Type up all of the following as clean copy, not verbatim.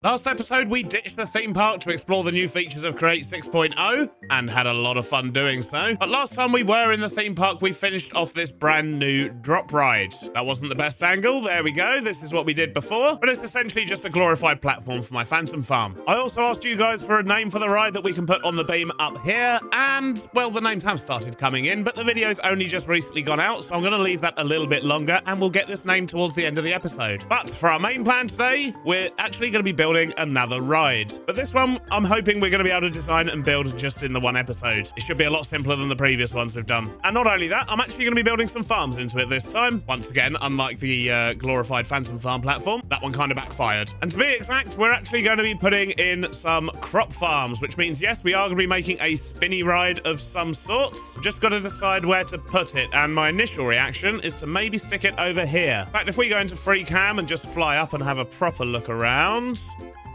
Last episode, we ditched the theme park to explore the new features of Create 6.0 and had a lot of fun doing so. But last time we were in the theme park, we finished off this brand new drop ride. That wasn't the best angle. There we go. This is what we did before, but it's essentially just a glorified platform for my Phantom Farm. I also asked you guys for a name for the ride that we can put on the beam up here, and, well, the names have started coming in, but the video's only just recently gone out, so I'm going to leave that a little bit longer, and we'll get this name towards the end of the episode. But for our main plan today, we're actually going to be building another ride. But this one, I'm hoping we're going to be able to design and build just in the one episode. It should be a lot simpler than the previous ones we've done. And not only that, I'm actually going to be building some farms into it this time. Once again, unlike the glorified Phantom Farm platform, that one kind of backfired. And to be exact, we're actually going to be putting in some crop farms, which means, yes, we are going to be making a spinny ride of some sorts. Just got to decide where to put it. And my initial reaction is to maybe stick it over here. In fact, if we go into free cam and just fly up and have a proper look around,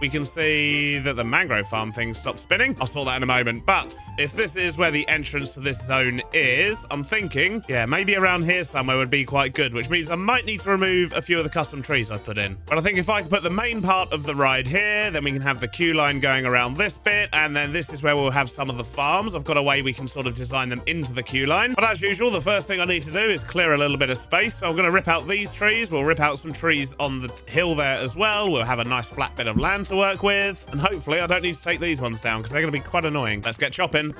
we can see that the mangrove farm thing stopped spinning. I'll sort that in a moment. But if this is where the entrance to this zone is, I'm thinking, yeah, maybe around here somewhere would be quite good, which means I might need to remove a few of the custom trees I've put in. But I think if I can put the main part of the ride here, then we can have the queue line going around this bit, and then this is where we'll have some of the farms. I've got a way we can sort of design them into the queue line. But as usual, the first thing I need to do is clear a little bit of space. So I'm going to rip out these trees. We'll rip out some trees on the hill there as well. We'll have a nice flat bit of land to work with, and hopefully I don't need to take these ones down because they're going to be quite annoying. Let's get chopping.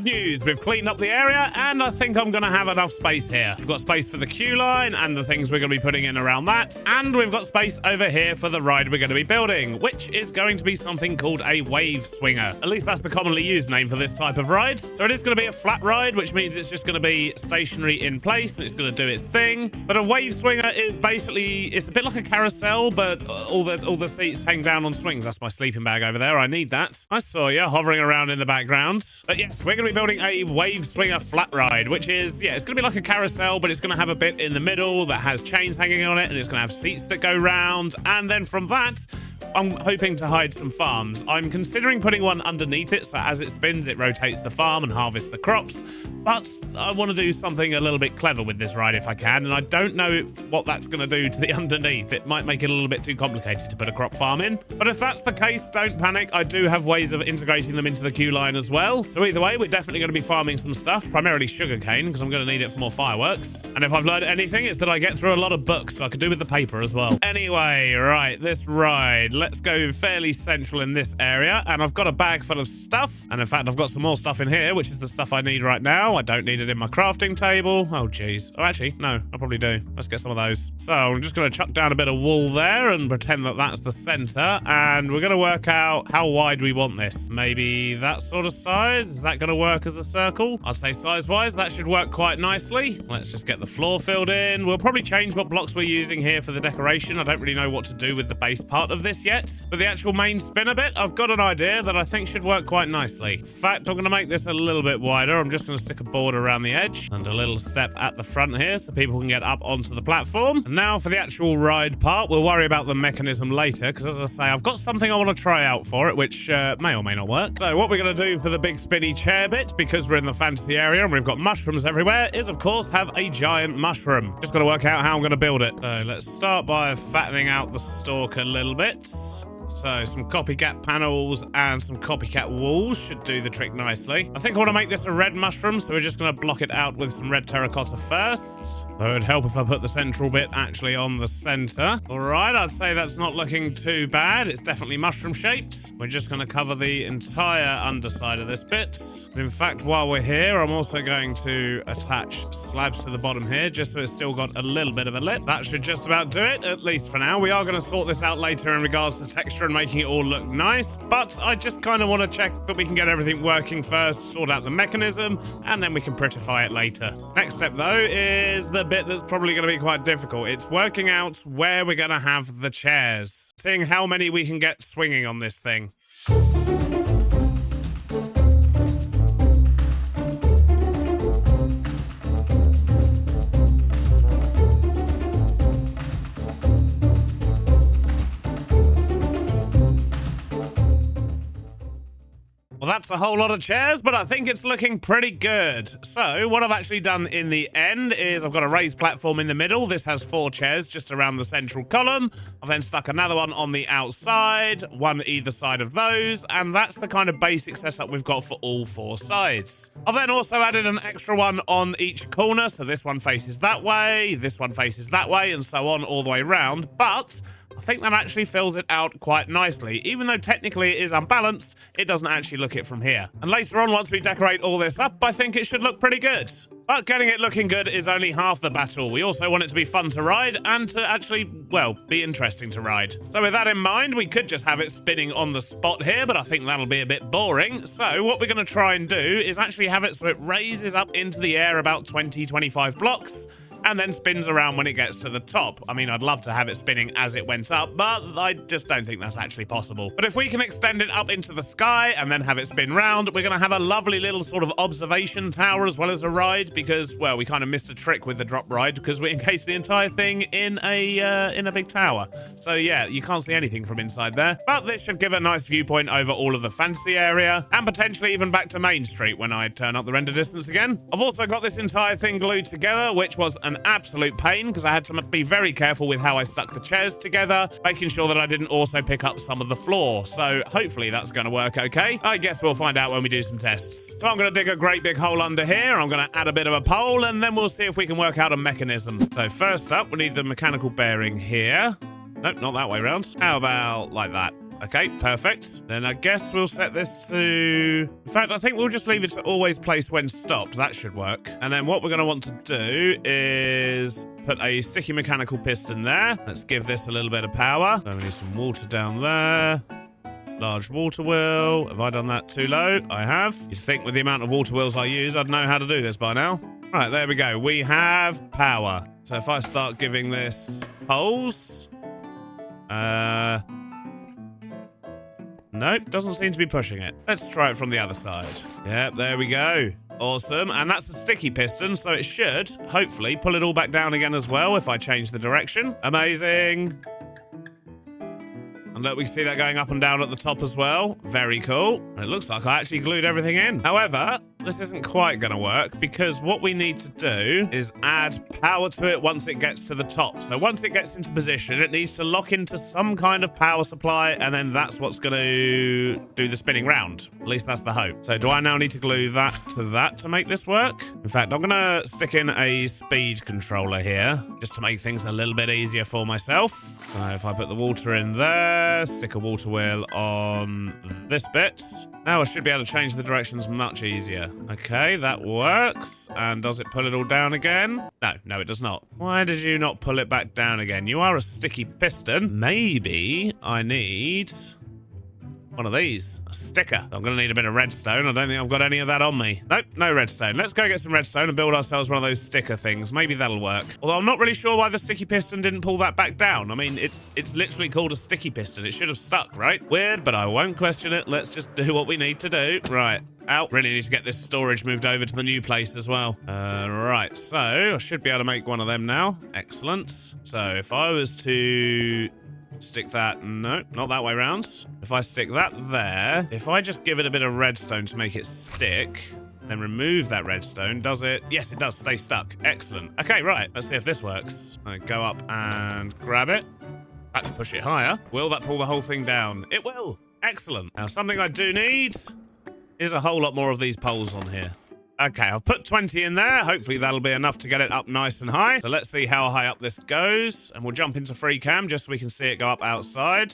News. We've cleaned up the area, and I think I'm going to have enough space here. We've got space for the queue line and the things we're going to be putting in around that, and we've got space over here for the ride we're going to be building, which is going to be something called a wave swinger. At least that's the commonly used name for this type of ride. So it is going to be a flat ride, which means it's just going to be stationary in place and it's going to do its thing. But a wave swinger is basically, it's a bit like a carousel, but all the seats hang down on swings. That's my sleeping bag over there. I need that. I saw you hovering around in the background. But yes, we're going to be building a wave swinger flat ride, which is, yeah, it's going to be like a carousel, but it's going to have a bit in the middle that has chains hanging on it, and it's going to have seats that go round, and then from that, I'm hoping to hide some farms. I'm considering putting one underneath it, so as it spins, it rotates the farm and harvests the crops, but I want to do something a little bit clever with this ride if I can, and I don't know what that's going to do to the underneath. It might make it a little bit too complicated to put a crop farm in, but if that's the case, don't panic. I do have ways of integrating them into the queue line as well. So either way, we're definitely going to be farming some stuff, primarily sugarcane, because I'm going to need it for more fireworks. And if I've learned anything, it's that I get through a lot of books, so I could do with the paper as well. Anyway, right, this ride. Let's go fairly central in this area, and I've got a bag full of stuff, and in fact, I've got some more stuff in here, which is the stuff I need right now. I don't need it in my crafting table. Oh, geez. Oh, actually, no, I probably do. Let's get some of those. So I'm just going to chuck down a bit of wool there and pretend that that's the center, and we're going to work out how wide we want this. Maybe that sort of size? Is that going to work as a circle? I'd say size-wise, that should work quite nicely. Let's just get the floor filled in. We'll probably change what blocks we're using here for the decoration. I don't really know what to do with the base part of this yet. But the actual main spinner bit, I've got an idea that I think should work quite nicely. In fact, I'm going to make this a little bit wider. I'm just going to stick a board around the edge and a little step at the front here so people can get up onto the platform. And now for the actual ride part, we'll worry about the mechanism later, because as I say, I've got something I want to try out for it, which may or may not work. So what we're going to do for the big spinny chair bit, because we're in the fantasy area and we've got mushrooms everywhere, is of course have a giant mushroom. Just got to work out how I'm going to build it. So let's start by fattening out the stalk a little bit. So some copycat panels and some copycat walls should do the trick nicely. I think I want to make this a red mushroom, so we're just going to block it out with some red terracotta first. So it would help if I put the central bit actually on the center. All right, I'd say that's not looking too bad. It's definitely mushroom shaped. We're just going to cover the entire underside of this bit. In fact, while we're here, I'm also going to attach slabs to the bottom here, just so it's still got a little bit of a lip. That should just about do it, at least for now. We are going to sort this out later in regards to texture and making it all look nice, but I just kind of want to check that we can get everything working first, sort out the mechanism, and then we can prettify it later. Next step, though, is the bit that's probably going to be quite difficult. It's working out where we're going to have the chairs, seeing how many we can get swinging on this thing. Well, that's a whole lot of chairs, but I think it's looking pretty good. So what I've actually done in the end is I've got a raised platform in the middle. This has 4 chairs just around the central column. I've then stuck another one on the outside, one either side of those, and that's the kind of basic setup we've got for all 4 sides. I've then also added an extra one on each corner, so this one faces that way, this one faces that way, and so on all the way around, but I think that actually fills it out quite nicely. Even though technically it is unbalanced, it doesn't actually look it from here. And later on, once we decorate all this up, I think it should look pretty good. But getting it looking good is only half the battle. We also want it to be fun to ride and to actually, well, be interesting to ride. So with that in mind, we could just have it spinning on the spot here, but I think that'll be a bit boring. So what we're going to try and do is actually have it so it raises up into the air about 20-25 blocks, and then spins around when it gets to the top. I mean, I'd love to have it spinning as it went up, but I just don't think that's actually possible. But if we can extend it up into the sky and then have it spin round, we're gonna have a lovely little sort of observation tower as well as a ride, because, well, we kind of missed a trick with the drop ride because we encased the entire thing in a big tower. So yeah, you can't see anything from inside there, but this should give a nice viewpoint over all of the fantasy area and potentially even back to Main Street when I turn up the render distance again. I've also got this entire thing glued together, which was an absolute pain because I had to be very careful with how I stuck the chairs together, making sure that I didn't also pick up some of the floor. So hopefully that's going to work okay. I guess we'll find out when we do some tests. So I'm going to dig a great big hole under here. I'm going to add a bit of a pole and then we'll see if we can work out a mechanism. So first up, we need the mechanical bearing here. Nope, not that way round. How about like that? Okay, perfect. Then I guess we'll set this to... In fact, I think we'll just leave it to always place when stopped. That should work. And then what we're going to want to do is put a sticky mechanical piston there. Let's give this a little bit of power. So we need some water down there. Large water wheel. Have I done that too low? I have. You'd think with the amount of water wheels I use, I'd know how to do this by now. Right, there we go. We have power. So if I start giving this poles... Nope, doesn't seem to be pushing it. Let's try it from the other side. Yep, there we go. Awesome. And that's a sticky piston, so it should, hopefully, pull it all back down again as well if I change the direction. Amazing. And look, we can see that going up and down at the top as well. Very cool. And it looks like I actually glued everything in. However, this isn't quite going to work because what we need to do is add power to it once it gets to the top. So once it gets into position, it needs to lock into some kind of power supply, and then that's what's going to do the spinning round. At least that's the hope. So do I now need to glue that to make this work? In fact, I'm going to stick in a speed controller here just to make things a little bit easier for myself. So if I put the water in there, stick a water wheel on this bit. Now I should be able to change the directions much easier. Okay, that works. And does it pull it all down again? No, it does not. Why did you not pull it back down again? You are a sticky piston. Maybe I need one of these, a sticker. I'm going to need a bit of redstone. I don't think I've got any of that on me. Nope, no redstone. Let's go get some redstone and build ourselves one of those sticker things. Maybe that'll work. Although I'm not really sure why the sticky piston didn't pull that back down. I mean, it's literally called a sticky piston. It should have stuck, right? Weird, but I won't question it. Let's just do what we need to do. Right. Ow. Really need to get this storage moved over to the new place as well. Right, so I should be able to make one of them now. Excellent. So if I was to stick that, no, not that way round. If I stick that there, if I just give it a bit of redstone to make it stick, then remove that redstone, does it? Yes, it does stay stuck. Excellent. Okay, right, let's see if this works. I go up and grab it. Back to push it higher. Will that pull the whole thing down? It will. Excellent. Now, something I do need is a whole lot more of these poles on here. Okay, I've put 20 in there. Hopefully that'll be enough to get it up nice and high. So let's see how high up this goes. And we'll jump into free cam just so we can see it go up outside.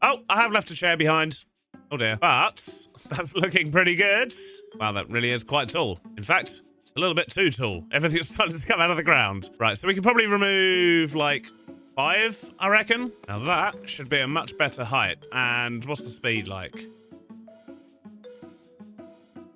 Oh, I have left a chair behind. Oh dear. But that's looking pretty good. Wow, that really is quite tall. In fact, it's a little bit too tall. Everything's starting to come out of the ground. Right, so we can probably remove like 5, I reckon. Now that should be a much better height. And what's the speed like?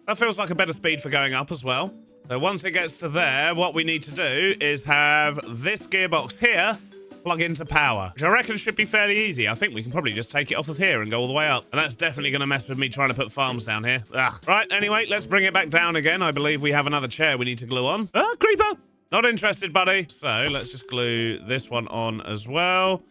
That feels like a better speed for going up as well. So once it gets to there, what we need to do is have this gearbox here plug into power, which I reckon should be fairly easy. I think we can probably just take it off of here and go all the way up. And that's definitely going to mess with me trying to put farms down here. Ugh. Right, anyway, let's bring it back down again. I believe we have another chair we need to glue on. Ah, creeper! Not interested, buddy. So let's just glue this one on as well.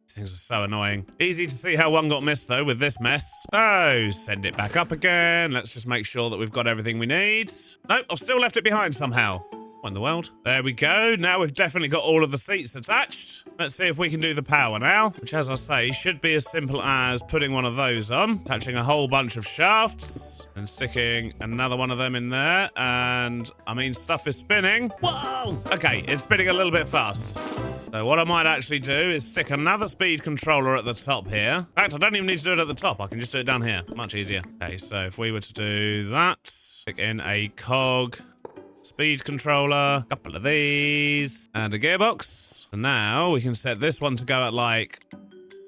These things are so annoying. Easy to see how one got missed, though, with this mess. Oh, send it back up again. Let's just make sure that we've got everything we need. Nope, I've still left it behind somehow. What in the world? There we go. Now we've definitely got all of the seats attached. Let's see if we can do the power now, which, as I say, should be as simple as putting one of those on, attaching a whole bunch of shafts, and sticking another one of them in there. And, I mean, stuff is spinning. Whoa! Okay, it's spinning a little bit fast. So what I might actually do is stick another speed controller at the top here. In fact, I don't even need to do it at the top. I can just do it down here. Much easier. Okay, so if we were to do that, stick in a cog, speed controller, a couple of these, and a gearbox. And now we can set this one to go at like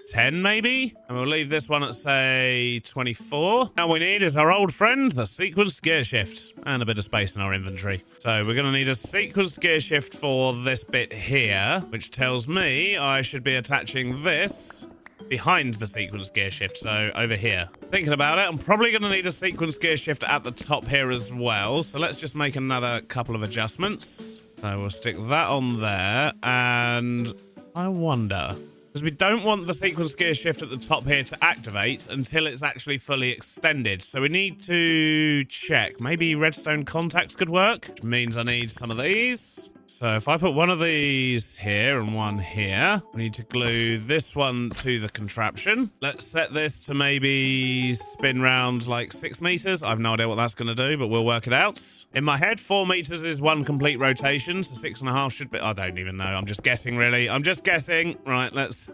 10 maybe, and we'll leave this one at say 24. Now we need is our old friend, the sequenced gear shift, and a bit of space in our inventory. So we're going to need a sequenced gear shift for this bit here, which tells me I should be attaching this behind the sequence gear shift, so over here. Thinking about it, I'm probably going to need a sequence gear shift at the top here as well, so let's just make another couple of adjustments. So we'll stick that on there, and I wonder, because we don't want the sequence gear shift at the top here to activate until it's actually fully extended, so we need to check. Maybe redstone contacts could work, which means I need some of these. So if I put one of these here and one here, we need to glue this one to the contraption. Let's set this to maybe spin round like 6 meters. I have no idea what that's going to do, but we'll work it out. In my head, 4 meters is one complete rotation, so 6.5 should be... I don't even know. I'm just guessing, really. I'm just guessing. Right, let's...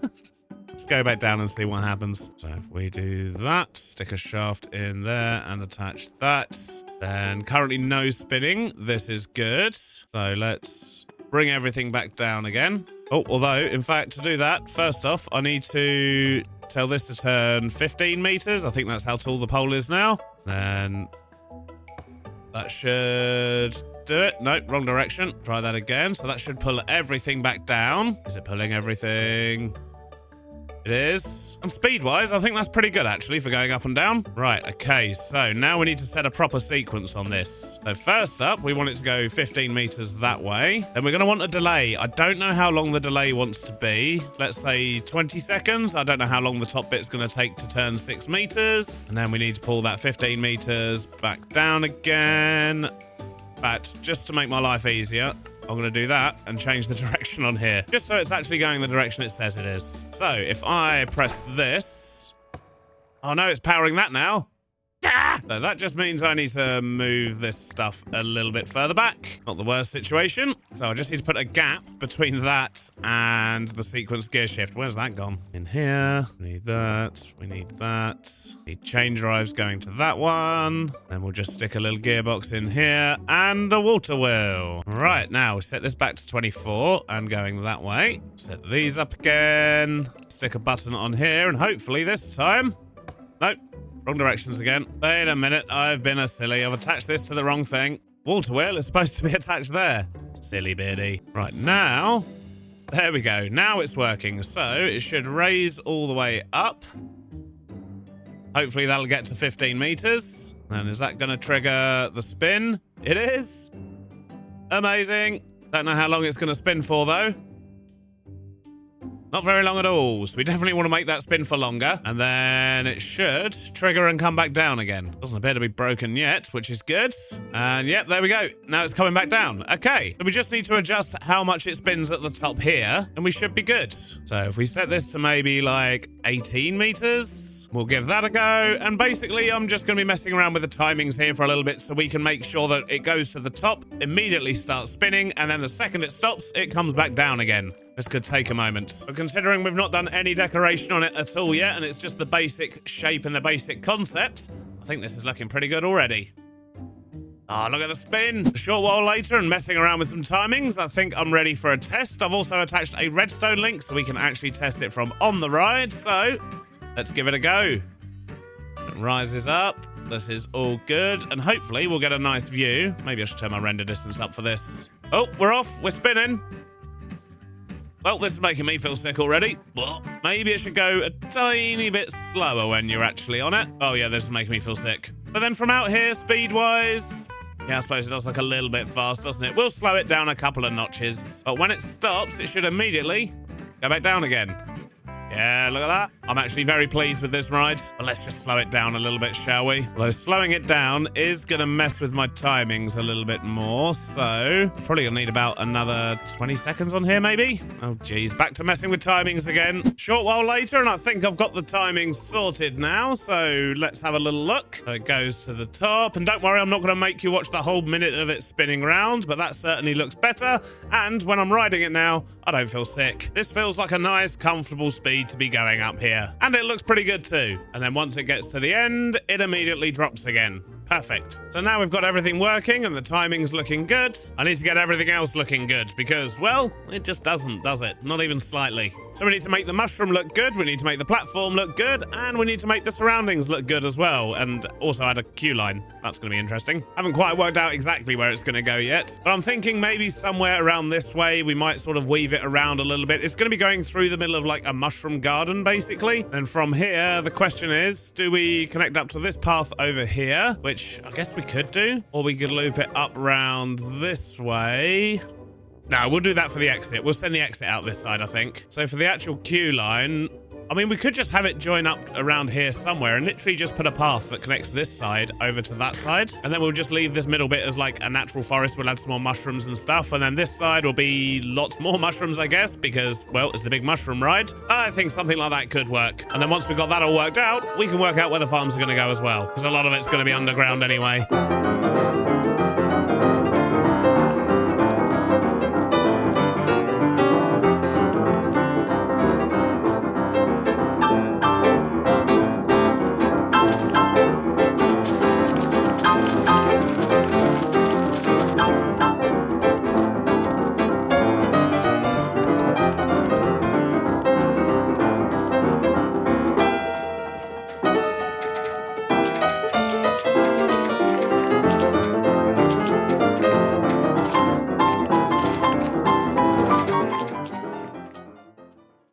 Let's go back down and see what happens. So if we do that, stick a shaft in there and attach that. Then currently no spinning. This is good. So let's bring everything back down again. Oh, although, in fact, to do that, first off, I need to tell this to turn 15 meters. I think that's how tall the pole is now. Then that should do it. Nope, wrong direction. Try that again. So that should pull everything back down. Is it pulling everything? It is. And speed-wise, I think that's pretty good, actually, for going up and down. Right, okay, so now we need to set a proper sequence on this. So first up, we want it to go 15 meters that way. Then we're going to want a delay. I don't know how long the delay wants to be. Let's say 20 seconds. I don't know how long the top bit's going to take to turn 6 meters. And then we need to pull that 15 meters back down again. But just to make my life easier, I'm going to do that and change the direction on here, just so it's actually going the direction it says it is. So if I press this... Oh no, it's powering that now. So that just means I need to move this stuff a little bit further back. Not the worst situation. So I just need to put a gap between that and the sequence gear shift. Where's that gone? In here. We need that. We need that. Need chain drives going to that one. Then we'll just stick a little gearbox in here and a water wheel. Right, now we set this back to 24 and going that way. Set these up again. Stick a button on here and hopefully this time... Nope. Wrong directions again. Wait a minute, I've been a silly. I've attached this to the wrong thing. Water wheel is supposed to be attached there. Silly Beardy. Right, now, there we go. Now it's working. So it should raise all the way up. Hopefully that'll get to 15 meters. And is that going to trigger the spin? It is. Amazing. Don't know how long it's going to spin for, though. Not very long at all, so we definitely want to make that spin for longer. And then it should trigger and come back down again. Doesn't appear to be broken yet, which is good. And yep, there we go. Now it's coming back down. Okay, so we just need to adjust how much it spins at the top here, and we should be good. So if we set this to maybe like 18 meters, we'll give that a go. And basically, I'm just going to be messing around with the timings here for a little bit so we can make sure that it goes to the top, immediately starts spinning, and then the second it stops, it comes back down again. This could take a moment. But considering we've not done any decoration on it at all yet, and it's just the basic shape and the basic concept, I think this is looking pretty good already. Ah, look at the spin. A short while later and messing around with some timings, I think I'm ready for a test. I've also attached a redstone link so we can actually test it from on the ride. So let's give it a go. It rises up. This is all good. And hopefully we'll get a nice view. Maybe I should turn my render distance up for this. Oh, we're off. We're spinning. Well, this is making me feel sick already. Well, maybe it should go a tiny bit slower when you're actually on it. Oh yeah, this is making me feel sick. But then from out here, speed-wise, yeah, I suppose it does look a little bit fast, doesn't it? We'll slow it down a couple of notches. But when it stops, it should immediately go back down again. Yeah, look at that. I'm actually very pleased with this ride. But let's just slow it down a little bit, shall we? Although slowing it down is going to mess with my timings a little bit more. So probably going to need about another 20 seconds on here, maybe? Oh, geez. Back to messing with timings again. Short while later, and I think I've got the timings sorted now. So let's have a little look. So it goes to the top. And don't worry, I'm not going to make you watch the whole minute of it spinning round, but that certainly looks better. And when I'm riding it now, I don't feel sick. This feels like a nice, comfortable speed to be going up here. And it looks pretty good too. And then once it gets to the end, it immediately drops again. Perfect. So now we've got everything working and the timing's looking good. I need to get everything else looking good because, well, it just doesn't, does it? Not even slightly. So we need to make the mushroom look good, we need to make the platform look good, and we need to make the surroundings look good as well, and also add a queue line. That's going to be interesting. I haven't quite worked out exactly where it's going to go yet, but I'm thinking maybe somewhere around this way we might sort of weave it around a little bit. It's going to be going through the middle of like a mushroom garden, basically. And from here, the question is, do we connect up to this path over here, which I guess we could do, or we could loop it up round this way. No, we'll do that for the exit. We'll send the exit out this side, I think. So for the actual queue line, I mean, we could just have it join up around here somewhere and literally just put a path that connects this side over to that side. And then we'll just leave this middle bit as like a natural forest. We'll add some more mushrooms and stuff. And then this side will be lots more mushrooms, I guess, because, well, it's the big mushroom ride. I think something like that could work. And then once we've got that all worked out, we can work out where the farms are going to go as well, because a lot of it's going to be underground anyway.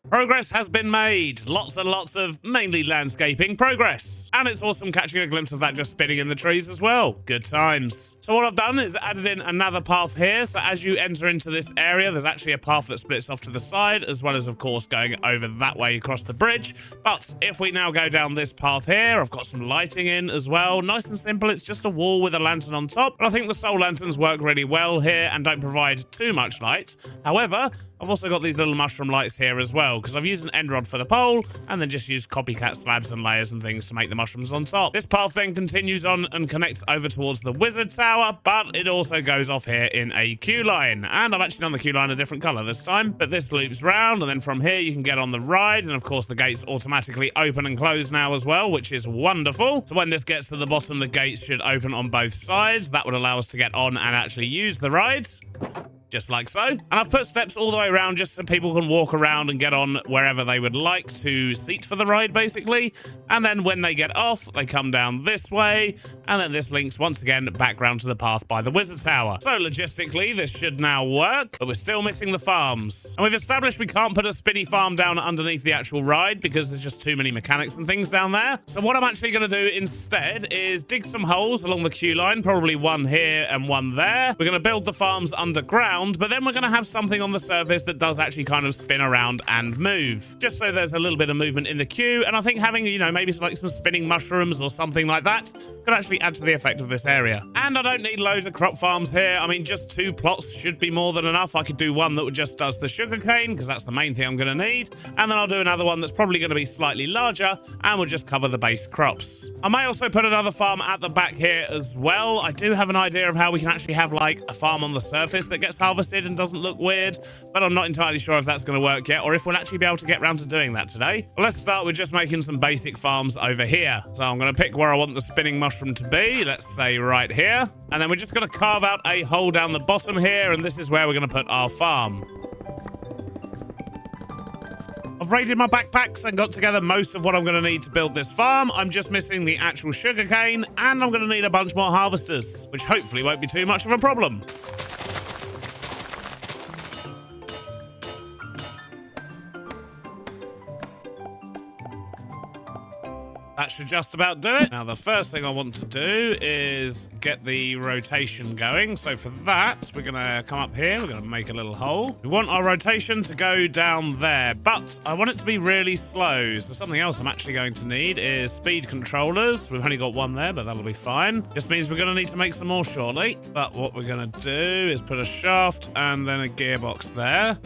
Progress has been made. Lots and lots of mainly landscaping progress. And it's awesome catching a glimpse of that just spinning in the trees as well. Good times. So what I've done is added in another path here. So as you enter into this area, there's actually a path that splits off to the side, as well as, of course, going over that way across the bridge. But if we now go down this path here, I've got some lighting in as well. Nice and simple. It's just a wall with a lantern on top. But I think the soul lanterns work really well here and don't provide too much light. However, I've also got these little mushroom lights here as well, because I've used an end rod for the pole and then just used copycat slabs and layers and things to make the mushrooms on top. This path then continues on and connects over towards the wizard tower, but it also goes off here in a queue line. And I've actually done the queue line a different color this time, but this loops round, and then from here you can get on the ride, and of course the gates automatically open and close now as well, which is wonderful. So when this gets to the bottom, the gates should open on both sides. That would allow us to get on and actually use the rides. Just like so. And I've put steps all the way around just so people can walk around and get on wherever they would like to seat for the ride, basically. And then when they get off, they come down this way, and then this links once again back round to the path by the wizard tower. So logistically, this should now work, but we're still missing the farms. And we've established we can't put a spinny farm down underneath the actual ride because there's just too many mechanics and things down there. So what I'm actually going to do instead is dig some holes along the queue line, probably one here and one there. We're going to build the farms underground, but then we're going to have something on the surface that does actually kind of spin around and move, just so there's a little bit of movement in the queue. And I think having, you know, maybe like some spinning mushrooms or something like that could actually add to the effect of this area. And I don't need loads of crop farms here. I mean, just 2 plots should be more than enough. I could do one that just does the sugarcane, because that's the main thing I'm going to need. And then I'll do another one that's probably going to be slightly larger and will just cover the base crops. I may also put another farm at the back here as well. I do have an idea of how we can actually have like a farm on the surface that gets harvested and doesn't look weird, but I'm not entirely sure if that's going to work yet, or if we'll actually be able to get around to doing that today. Well, let's start with just making some basic farms over here. So I'm going to pick where I want the spinning mushroom to be. Let's say right here. And then we're just going to carve out a hole down the bottom here, and this is where we're going to put our farm. I've raided my backpacks and got together most of what I'm going to need to build this farm. I'm just missing the actual sugarcane, and I'm going to need a bunch more harvesters, which hopefully won't be too much of a problem. That should just about do it. Now, the first thing I want to do is get the rotation going. So for that, we're going to come up here. We're going to make a little hole. We want our rotation to go down there, but I want it to be really slow. So something else I'm actually going to need is speed controllers. We've only got one there, but that'll be fine. Just means we're going to need to make some more shortly. But what we're going to do is put a shaft and then a gearbox there.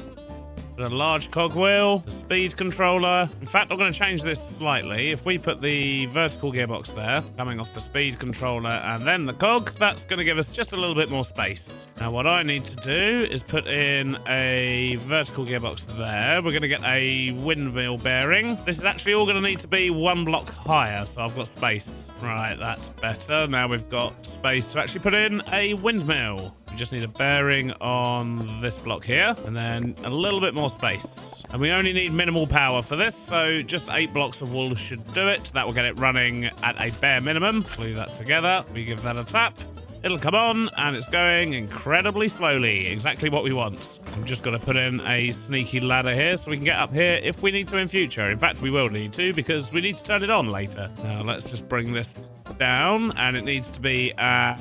Put a large cogwheel, a speed controller. In fact, I'm going to change this slightly. If we put the vertical gearbox there, coming off the speed controller and then the cog, that's going to give us just a little bit more space. Now, what I need to do is put in a vertical gearbox there. We're going to get a windmill bearing. This is actually all going to need to be one block higher, so I've got space. Right, that's better. Now we've got space to actually put in a windmill. We just need a bearing on this block here, and then a little bit more space. And we only need minimal power for this, so just 8 blocks of wool should do it. That will get it running at a bare minimum. Glue that together. We give that a tap. It'll come on, and it's going incredibly slowly. Exactly what we want. I'm just going to put in a sneaky ladder here so we can get up here if we need to in future. In fact, we will need to because we need to turn it on later. Now, let's just bring this down, and it needs to be at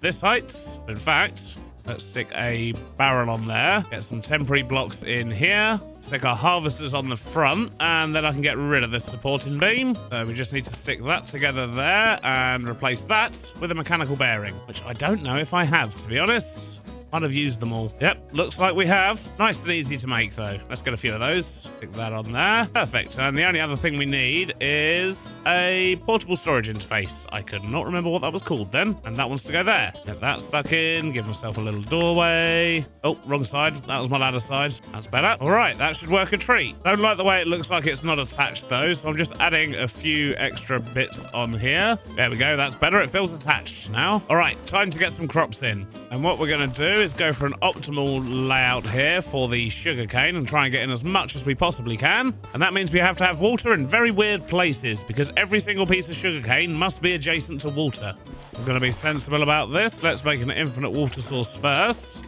this height. In fact, let's stick a barrel on there. Get some temporary blocks in here. Stick our harvesters on the front, and then I can get rid of this supporting beam. So we just need to stick that together there and replace that with a mechanical bearing, which I don't know if I have, to be honest. I'd have used them all. Yep, looks like we have. Nice and easy to make, though. Let's get a few of those. Stick that on there. Perfect. And the only other thing we need is a portable storage interface. I could not remember what that was called then. And that wants to go there. Get that stuck in. Give myself a little doorway. Oh, wrong side. That was my ladder side. That's better. All right, that should work a treat. Don't like the way it looks like it's not attached, though. So I'm just adding a few extra bits on here. There we go. That's better. It feels attached now. All right, time to get some crops in. And what we're going to do is go for an optimal layout here for the sugarcane and try and get in as much as we possibly can. And that means we have to have water in very weird places because every single piece of sugarcane must be adjacent to water. I'm going to be sensible about this. Let's make an infinite water source first.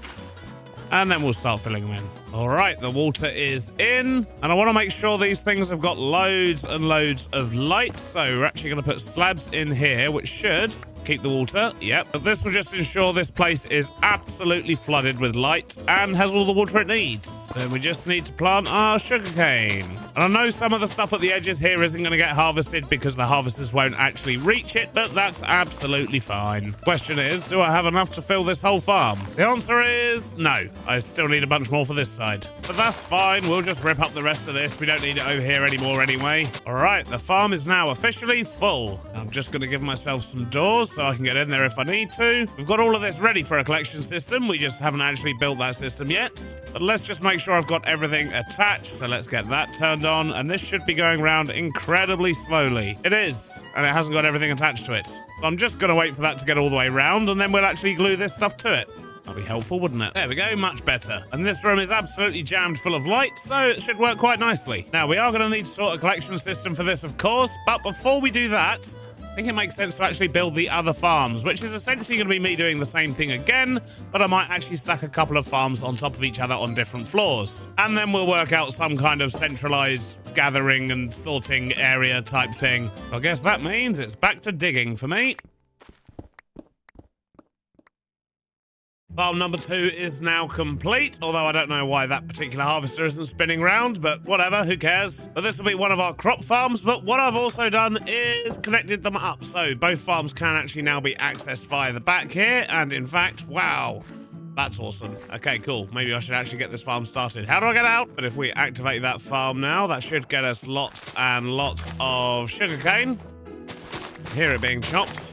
And then we'll start filling them in. All right, the water is in. And I want to make sure these things have got loads and loads of light. So we're actually going to put slabs in here, which should keep the water. Yep. But this will just ensure this place is absolutely flooded with light and has all the water it needs. Then we just need to plant our sugarcane. And I know some of the stuff at the edges here isn't going to get harvested because the harvesters won't actually reach it, but that's absolutely fine. Question is, do I have enough to fill this whole farm? The answer is no. I still need a bunch more for this side. But that's fine. We'll just rip up the rest of this. We don't need it over here anymore anyway. All right, the farm is now officially full. I'm just going to give myself some doors so I can get in there if I need to. We've got all of this ready for a collection system. We just haven't actually built that system yet. But let's just make sure I've got everything attached. So let's get that turned on. And this should be going around incredibly slowly. It is. And it hasn't got everything attached to it. So I'm just going to wait for that to get all the way around. And then we'll actually glue this stuff to it. That'd be helpful, wouldn't it? There we go, much better. And this room is absolutely jammed full of light, so it should work quite nicely. Now, we are going to need to sort a collection system for this, of course, but before we do that, I think it makes sense to actually build the other farms, which is essentially going to be me doing the same thing again, but I might actually stack a couple of farms on top of each other on different floors. And then we'll work out some kind of centralized gathering and sorting area type thing. I guess that means it's back to digging for me. Farm number 2 is now complete, although I don't know why that particular harvester isn't spinning round, but whatever, who cares? But this will be one of our crop farms, but what I've also done is connected them up, so both farms can actually now be accessed via the back here, and in fact, wow, that's awesome. Okay, cool. Maybe I should actually get this farm started. How do I get out? But if we activate that farm now, that should get us lots and lots of sugarcane. Hear it being chopped.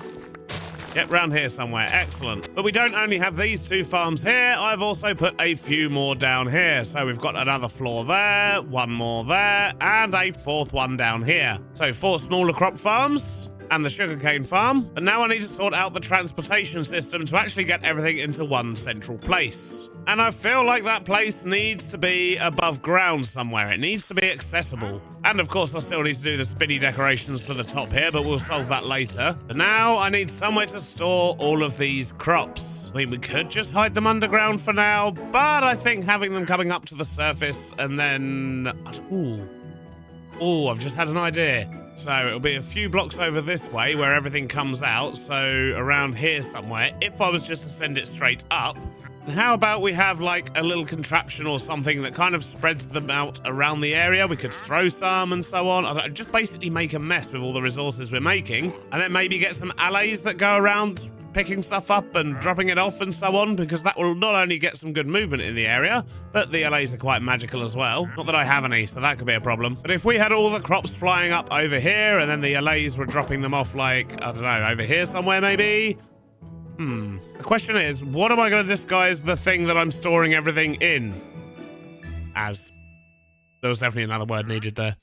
Yep, round here somewhere. Excellent. But we don't only have these 2 farms here. I've also put a few more down here. So we've got another floor there, one more there, and a 4th one down here. So 4 smaller crop farms and the sugarcane farm. But now I need to sort out the transportation system to actually get everything into one central place. And I feel like that place needs to be above ground somewhere. It needs to be accessible. And of course, I still need to do the spinny decorations for the top here, but we'll solve that later. But now I need somewhere to store all of these crops. I mean, we could just hide them underground for now, but I think having them coming up to the surface and then... Ooh, I've just had an idea. So it'll be a few blocks over this way where everything comes out. So around here somewhere, if I was just to send it straight up. And how about we have like a little contraption or something that kind of spreads them out around the area? We could throw some and so on. Just basically make a mess with all the resources we're making. And then maybe get some allays that go around picking stuff up and dropping it off and so on, because that will not only get some good movement in the area, but the allays are quite magical as well. Not that I have any, so that could be a problem. But if we had all the crops flying up over here and then the allays were dropping them off like, I don't know, over here somewhere maybe? The question is, what am I going to disguise the thing that I'm storing everything in as? There was definitely another word needed there.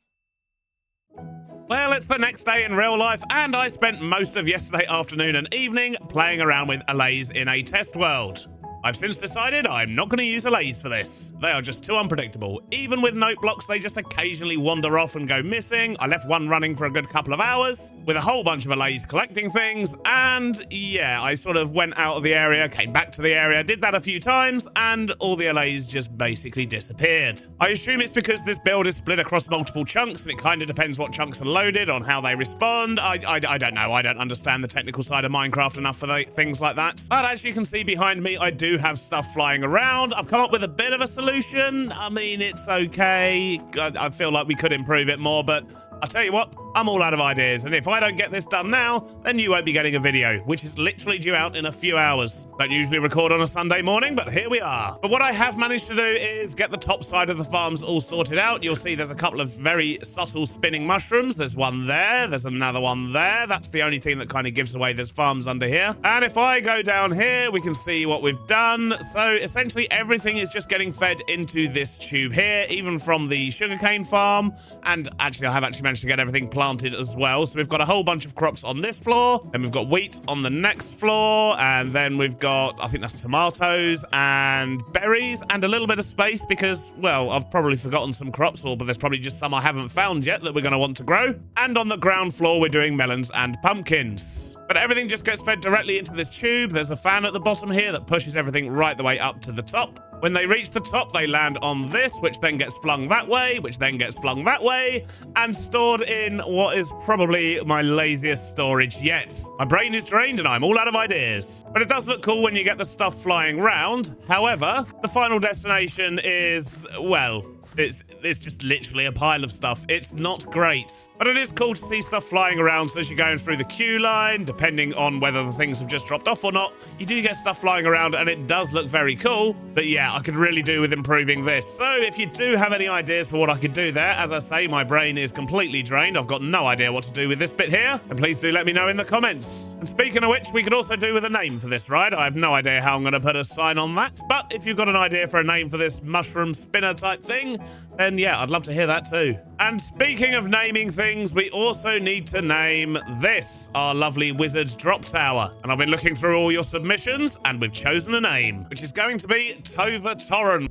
Well, it's the next day in real life, and I spent most of yesterday afternoon and evening playing around with allays in a test world. I've since decided I'm not going to use allays for this. They are just too unpredictable. Even with note blocks, they just occasionally wander off and go missing. I left one running for a good couple of hours with a whole bunch of allays collecting things. And yeah, I sort of went out of the area, came back to the area, did that a few times, and all the allays just basically disappeared. I assume it's because this build is split across multiple chunks, and it kind of depends what chunks are loaded on how they respond. I don't know. I don't understand the technical side of Minecraft enough for things like that. But as you can see behind me, I do have stuff flying around. I've come up with a bit of a solution. I mean, it's okay. I feel like we could improve it more, but I'll tell you what, I'm all out of ideas, and if I don't get this done now, then you won't be getting a video, which is literally due out in a few hours. Don't usually record on a Sunday morning, but here we are. But what I have managed to do is get the top side of the farms all sorted out. You'll see there's a couple of very subtle spinning mushrooms. There's one there, there's another one there. That's the only thing that kind of gives away there's farms under here. And if I go down here, we can see what we've done. So essentially everything is just getting fed into this tube here, even from the sugarcane farm. And actually, I have actually managed to get everything planted as well. So we've got a whole bunch of crops on this floor, and we've got wheat on the next floor, and then we've got, I think that's tomatoes and berries and a little bit of space because, well, I've probably forgotten some crops, but there's probably just some I haven't found yet that we're going to want to grow. And on the ground floor, we're doing melons and pumpkins. But everything just gets fed directly into this tube. There's a fan at the bottom here that pushes everything right the way up to the top. When they reach the top, they land on this, which then gets flung that way, which then gets flung that way, and stored in what is probably my laziest storage yet. My brain is drained and I'm all out of ideas. But it does look cool when you get the stuff flying round. However, the final destination is, well, it's just literally a pile of stuff. It's not great. But it is cool to see stuff flying around. So as you're going through the queue line, depending on whether the things have just dropped off or not, you do get stuff flying around and it does look very cool. But yeah, I could really do with improving this. So if you do have any ideas for what I could do there, as I say, my brain is completely drained. I've got no idea what to do with this bit here. And please do let me know in the comments. And speaking of which, we could also do with a name for this ride. I have no idea how I'm going to put a sign on that. But if you've got an idea for a name for this mushroom spinner type thing, then yeah, I'd love to hear that too. And speaking of naming things, we also need to name this, our lovely wizard drop tower. And I've been looking through all your submissions, and we've chosen a name, which is going to be Tova Torren.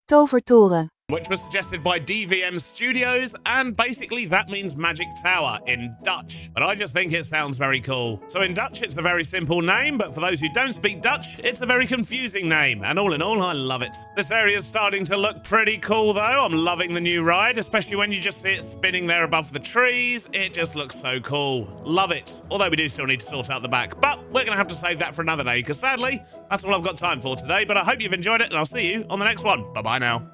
Tovertoren. Which was suggested by DVM Studios, and basically that means Magic Tower in Dutch. But I just think it sounds very cool. So in Dutch, it's a very simple name, but for those who don't speak Dutch, it's a very confusing name. And all in all, I love it. This area is starting to look pretty cool, though. I'm loving the new ride, especially when you just see it spinning there above the trees. It just looks so cool. Love it. Although we do still need to sort out the back. But we're going to have to save that for another day, because sadly, that's all I've got time for today. But I hope you've enjoyed it, and I'll see you on the next one. Bye-bye now.